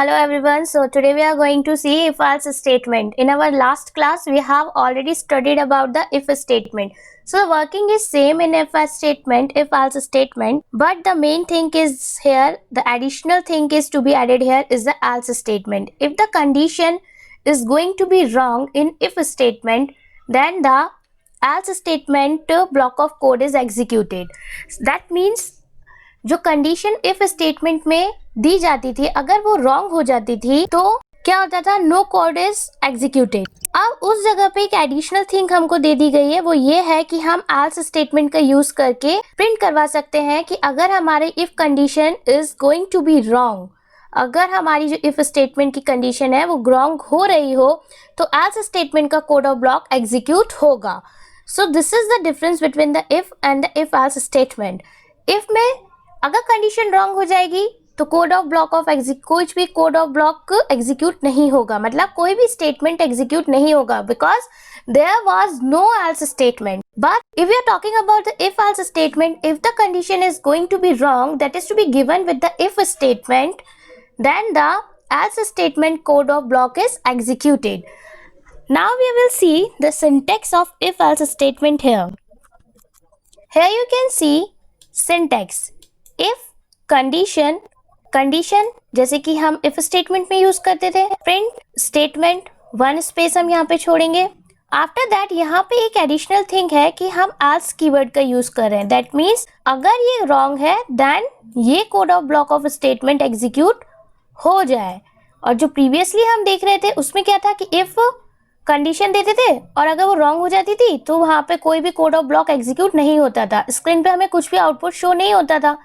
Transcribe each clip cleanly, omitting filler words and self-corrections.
Hello everyone. So today we are going to see if-else statement. In our last class we have already studied about the if statement. So the working is same in if-else statement, if-else statement, but the main thing is here, the additional thing is to be added here is the else statement. If the condition is going to be wrong in if statement, then the else statement block of code is executed. That means जो condition if statement में दी जाती थी अगर वो wrong हो जाती थी तो क्या होता था, नो कोड इज एग्जीक्यूटेड। अब उस जगह पे एक एडिशनल थिंग हमको दे दी गई है, वो ये है कि हम एल्स स्टेटमेंट का यूज करके प्रिंट करवा सकते हैं कि अगर हमारे if condition is going to be wrong, अगर हमारी जो इफ स्टेटमेंट की कंडीशन है वो रॉन्ग हो रही हो तो एल्स स्टेटमेंट का कोड ऑफ ब्लॉक एग्जीक्यूट होगा। सो this is the difference between the if and the if else statement. If में अगर कंडीशन रॉन्ग हो जाएगी तो कोड ऑफ ब्लॉक ऑफ कोई भी कोड ऑफ ब्लॉक एग्जीक्यूट नहीं होगा, मतलब कोई भी स्टेटमेंट एग्जीक्यूट नहीं होगा, because there was no else statement. But if you are talking about the if else statement, if the condition is going to be wrong that is to be given with the if statement, then the else statement code of block is executed. Now we will see the syntax of if else statement here. Here you can see syntax. If condition जैसे कि हम if statement में use करते थे, print statement one space हम यहाँ पे छोड़ेंगे। आफ्टर दैट यहाँ पे एक एडिशनल थिंग है कि हम else कीवर्ड का यूज कर रहे हैं। दैट मीन्स अगर ये रॉन्ग है देन ये code of block of statement execute हो जाए। और जो प्रीवियसली हम देख रहे थे उसमें क्या था कि इफ कंडीशन देते थे और अगर वो रॉन्ग हो जाती थी तो वहां पे कोई भी कोड ऑफ ब्लॉक एग्जीक्यूट नहीं होता था, स्क्रीन पे हमें कुछ भी आउटपुट शो नहीं होता था।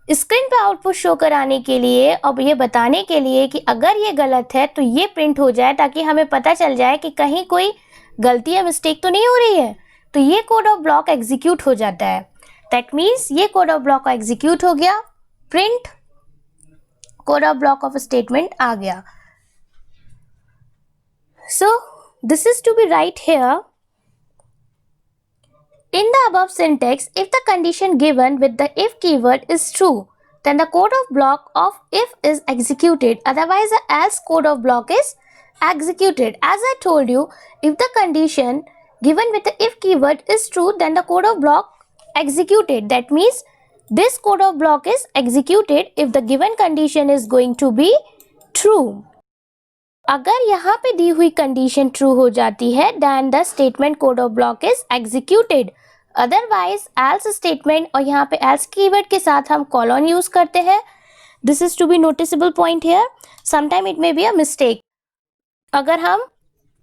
स्क्रीन पे आउटपुट शो कराने के लिए और ये बताने के लिए कि अगर ये गलत है तो ये प्रिंट हो जाए, ताकि हमें पता चल जाए कि कहीं कोई गलती या मिस्टेक तो नहीं हो रही है, तो ये कोड ऑफ ब्लॉक एग्जीक्यूट हो जाता है। दैट मीन्स ये कोड ऑफ ब्लॉक एग्जीक्यूट हो गया, print code of block of statement आ गया। So this is to be right here in the above syntax. If the condition given with the if keyword is true, then the code of block of if is executed, otherwise the else code of block is executed. As I told you, if the condition given with the if keyword is true, then the code of block executed. That means this code of block is executed if the given condition is going to be true. अगर यहाँ पे दी हुई condition true हो जाती है then the statement code of block is executed. Otherwise else statement और यहाँ पे एल्स कीवर्ड के साथ हम कॉलन यूज करते हैं। This is to be noticeable point here, sometime it may be a mistake अगर हम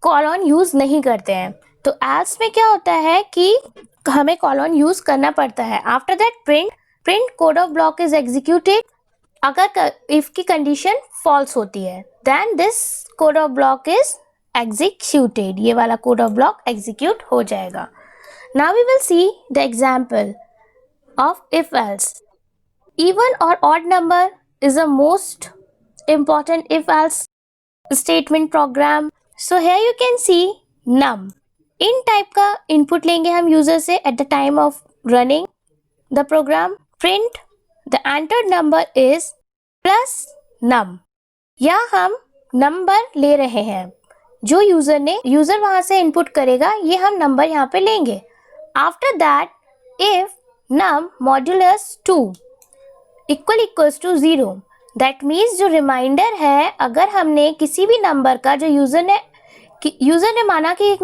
कॉलन यूज नहीं करते हैं। तो एल्स में क्या होता है कि हमें कॉलन यूज करना पड़ता है। After that print code of block is executed. अगर इफ की कंडीशन फॉल्स होती है then this code of block is executed, ये वाला कोड ऑफ ब्लॉक एग्जीक्यूट हो जाएगा। Now we will see the example of if else. Even और odd number is a most important if else statement program. So here you can see num int type का input लेंगे हम user से at the time of running the program. Print the entered number is plus num, या हम number ले रहे हैं जो यूजर वहां से इनपुट करेगा, ये हम नंबर यहाँ पे लेंगे। After that if num modulus 2 equals to 0, that means जो रिमाइंडर है अगर हमने किसी भी नंबर का जो यूजर ने माना कि एक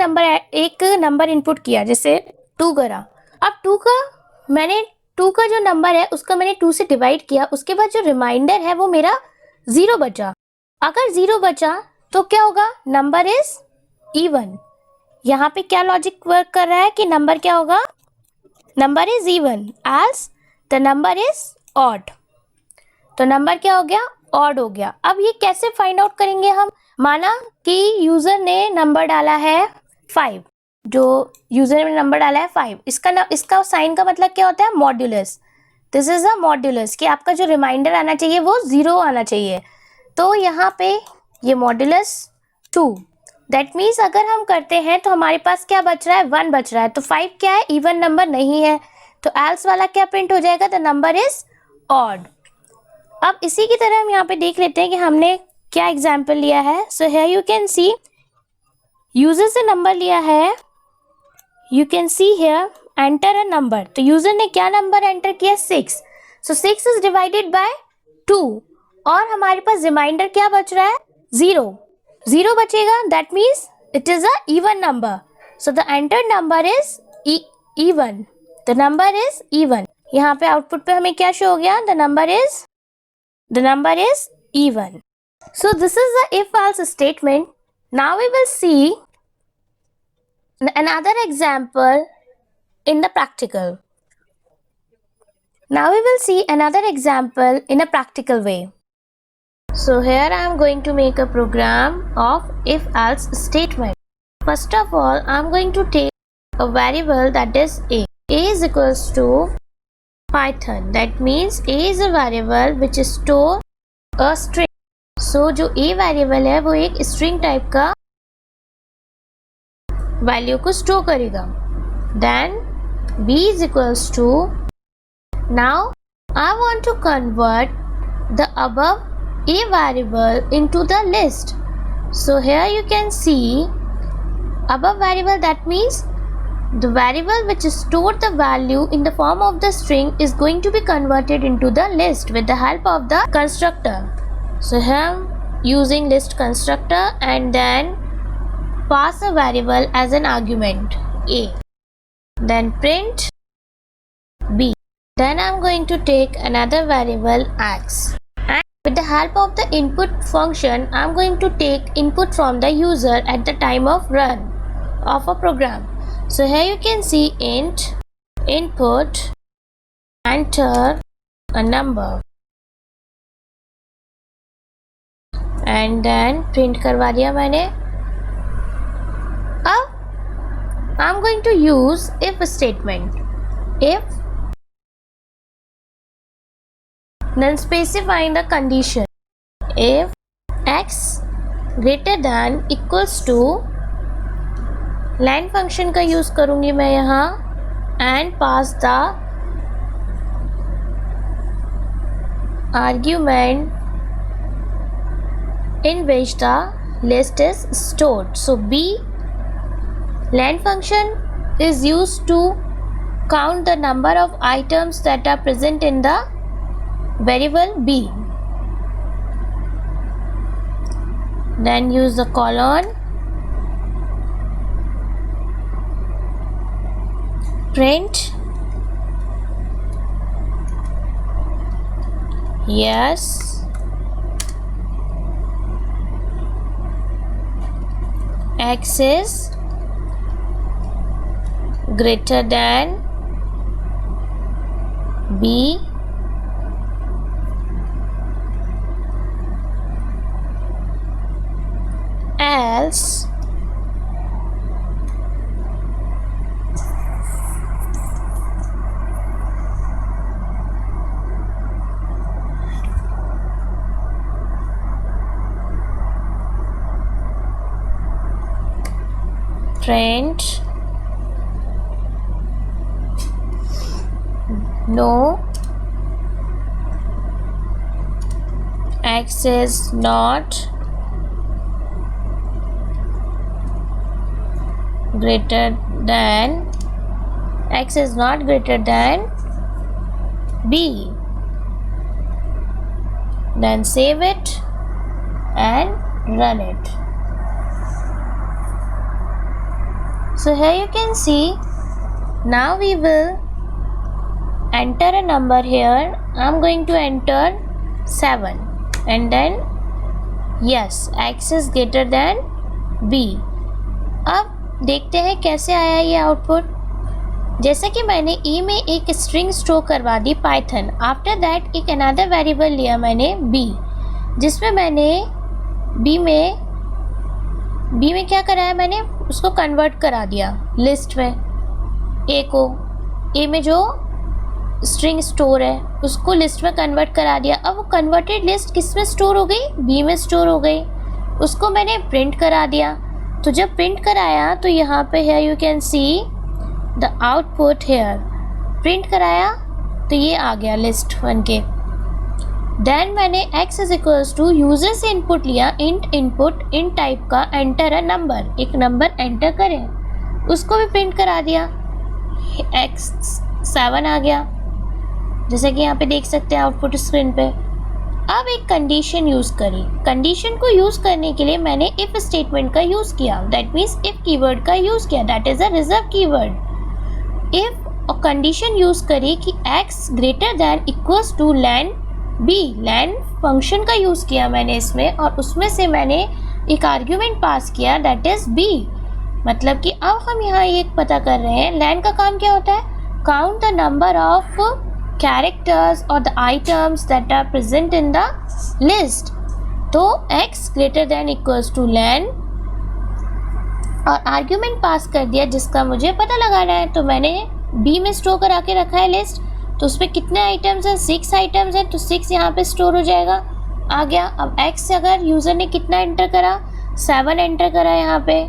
नंबर इनपुट किया, जैसे 2 करा। अब 2 का जो नंबर है उसका मैंने 2 से डिवाइड किया, उसके बाद जो रिमाइंडर है वो मेरा 0 बचा। अगर 0 बचा तो क्या होगा, नंबर इज इवन। यहाँ पे क्या लॉजिक वर्क कर रहा है कि नंबर क्या होगा, number is even else the number is odd, तो नंबर क्या हो गया, ऑड हो गया। अब ये कैसे फाइंड आउट करेंगे हम, माना कि यूजर ने नंबर डाला है 5, जो यूजर ने नंबर डाला है 5, इसका साइन का मतलब क्या होता है, modulus. This is a modulus कि आपका जो रिमाइंडर आना चाहिए वो 0 आना चाहिए। तो यहाँ पे ये मॉड्यूलस 2, दैट मीन्स अगर हम करते हैं तो हमारे पास क्या बच रहा है, 1 बच रहा है। तो 5 क्या है, इवन नंबर नहीं है, तो एल्स वाला क्या प्रिंट हो जाएगा, द नंबर इज ऑड। अब इसी की तरह हम यहाँ पे देख लेते हैं कि हमने क्या एग्जाम्पल लिया है? सो here you can C user से नंबर लिया है. You can see here enter a number. तो यूजर ने क्या नंबर एंटर किया? 6. सो 6 इज डिवाइडेड बाय 2 और हमारे पास रिमाइंडर क्या बच रहा है? 0. 0 बचेगा. That means it is a even number. So the entered number is even. The number is even. यहाँ पे आउटपुट पे हमें क्या शो हो गया? The number is even. So this is the if else statement. Now we will see another example in the practical. Now we will see another example in a practical way. So here I am going to make a program of if else statement. First of all, I am going to take a variable that is a. A is equals to Python. That means a is a variable which store a string. So जो a variable है वो एक string type का value को store करेगा. Then b is equals to, now I want to convert the above a variable into the list. So here you can see above variable, that means the variable which stored the value in the form of the string is going to be converted into the list with the help of the constructor. So here using list constructor and then pass a variable as an argument a, then print b. Then I'm going to take another variable x, and with the help of the input function I'm going to take input from the user at the time of run of a program. So here you can see int input enter a number and then print करवा दिया मैंने. अब I'm going to use if statement. If then specifying the condition. If x greater than equals to len function का use करूंगी मैं यहाँ and pass the argument in which the list is stored. So b, len function is used to count the number of items that are present in the variable b. Then use the colon, print yes, x is greater than b, else print no, x is not greater than, x is not greater than b. Then save it and run it. So here you can see, now we will enter a number here. I'm going to enter 7 and then yes, x is greater than b. अब देखते हैं कैसे आया ये output. जैसे कि मैंने e में एक स्ट्रिंग स्टोर करवा दी पाइथन. आफ्टर दैट एक अनदर वेरिएबल लिया मैंने b, जिसमें मैंने b में क्या कराया, मैंने उसको कन्वर्ट करा दिया लिस्ट में. a को, a में जो स्ट्रिंग स्टोर है उसको लिस्ट में कन्वर्ट करा दिया. अब वो कन्वर्टेड लिस्ट किस में स्टोर हो गई? b में स्टोर हो गई. उसको मैंने प्रिंट करा दिया. तो जब प्रिंट कराया तो यहाँ पे है you can see the output here. Print कराया तो ये आ गया लिस्ट बन के. देन मैंने x is equals to user से इनपुट लिया, इंट इनपुट इंट टाइप का, एंटर अ नंबर, एक नंबर एंटर करें, उसको भी प्रिंट करा दिया, x 7 आ गया, जैसे कि यहाँ पे देख सकते हैं आउटपुट स्क्रीन पे। अब एक कंडीशन यूज़ करी, कंडीशन को यूज़ करने के लिए मैंने इफ़ स्टेटमेंट का यूज़ किया, दैट मीन्स इफ़ कीवर्ड का यूज़ किया, that is a reserve keyword. If और कंडीशन यूज़ करी कि x greater than equals to len b, len function का यूज़ किया मैंने इसमें, और उसमें से मैंने एक आर्ग्यूमेंट पास किया दैट इज़ b। मतलब कि अब हम यहाँ ये पता कर रहे हैं लैन का काम क्या होता है, count the number of characters or the items that are present in the list। तो x greater than equals to len और आर्ग्यूमेंट पास कर दिया जिसका मुझे पता लगाना है। तो मैंने b में स्टोर करा के रखा है लिस्ट, तो उस पर कितने आइटम्स हैं, 6 आइटम्स हैं, तो 6 यहाँ पे स्टोर हो जाएगा, आ गया। अब x अगर यूज़र ने कितना एंटर करा, 7 एंटर करा, यहाँ पे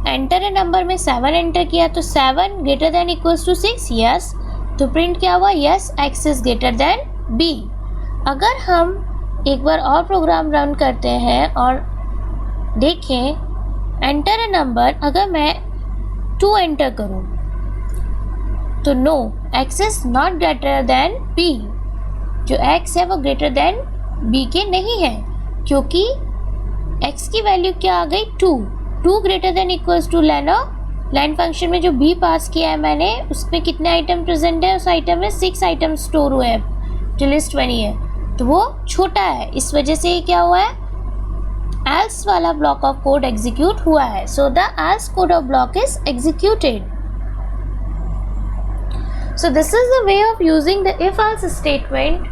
एंटर ए नंबर में 7 एंटर किया, तो 7 greater than equals to 6, yes. तो प्रिंट क्या हुआ, yes x is greater than b। अगर हम एक बार और प्रोग्राम रन करते हैं और देखें एंटर ए नंबर, अगर मैं 2 एंटर करूं तो no, x is not greater than b, जो x है वो ग्रेटर देन b के नहीं है, क्योंकि x की वैल्यू क्या आ गई, 2 greater than equals to len, len function में जो b पास किया है मैंने, उसमें कितने आइटम प्रेजेंट है, उस आइटम में 6 आइटम स्टोर हुए हैं जो लिस्ट बनी है, तो वो छोटा है, इस वजह से ये क्या हुआ है, एल्स वाला ब्लॉक ऑफ कोड एग्जीक्यूट हुआ है। So the L's code of block is executed. So this is the way of using the if-else statement.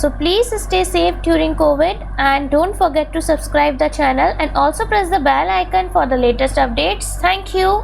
So please stay safe during COVID and don't forget to subscribe the channel and also press the bell icon for the latest updates. Thank you.